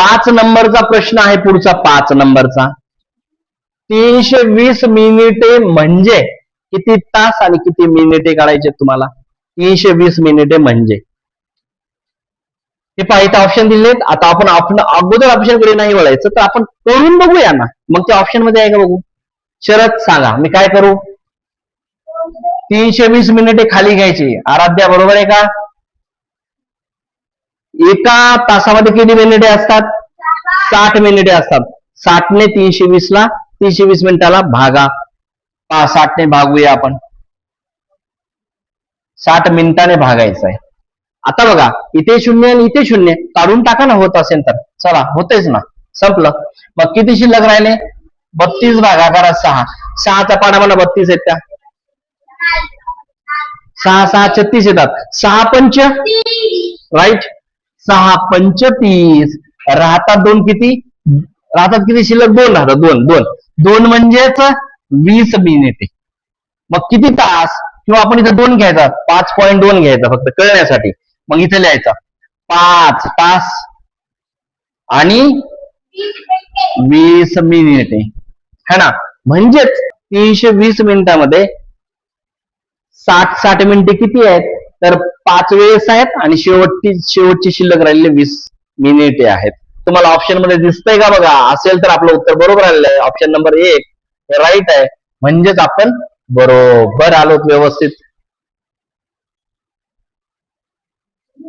5 नंबरचा प्रश्न आहे पुढचा 5 नंबरचा. 320 मिनिटे म्हणजे किती तास आणि किती मिनिटे काढायचे तुम्हाला? 320 मिनिटे म्हणजे हे पहा, इथे ऑप्शन दिलेत. आता आपण अगोदर ऑप्शन कडे नाही वळायचं, तर आपण करून बघूया ना. मग ते ऑप्शन मध्ये आहे का बघू. शरद सांगा, मी काय करू? 320 मिनिटे खाली घ्यायची. आराध्या बरोबर आहे का? एका तासामध्ये किती मिनिटे असतात? 60 मिनिटे असतात. 60 ने 320 ला 320 मिनिटाला भागा. 60 ने भागूया आपण. 60 मिनिटाने भागायचं आहे. आता बघा, इथे 0 आणि इथे 0 काढून टाका ना, होत असेल तर. चला, होतेच ना, संपलं. मग किती शिल्लक राहिले? 32 भागाकार 6. 6चा पाडा मला 32 आहेत का? 6 6 36 येतात. 6 पंच राईट, 6 पंच 30. राहतात 2 किती? राहतात किती शिल्लक? 2 राहतात. 2 म्हणजेच 20 मिनिटे. मग किती तास? किंवा आपण इथे 2 घ्यायचा, 5.2 घ्यायचा फक्त कळण्यासाठी. मग इथे लिहायचा 5 तास आणि 20 मिनिटे, है ना. म्हणजेच 320 मिनिटामध्ये 60 मिनिटे किती आहेत? तर 5 वेळेस आहेत आणि शेवटची शिल्लक राहिलेले 20 मिनिटे आहेत. तुम्हाला ऑप्शन मध्ये दिसतंय का बघा? असेल तर आपलं उत्तर बरोबर आलेलं आहे. ऑप्शन नंबर 1 राईट आहे. म्हणजेच आपण बरोबर आलोत व्यवस्थित.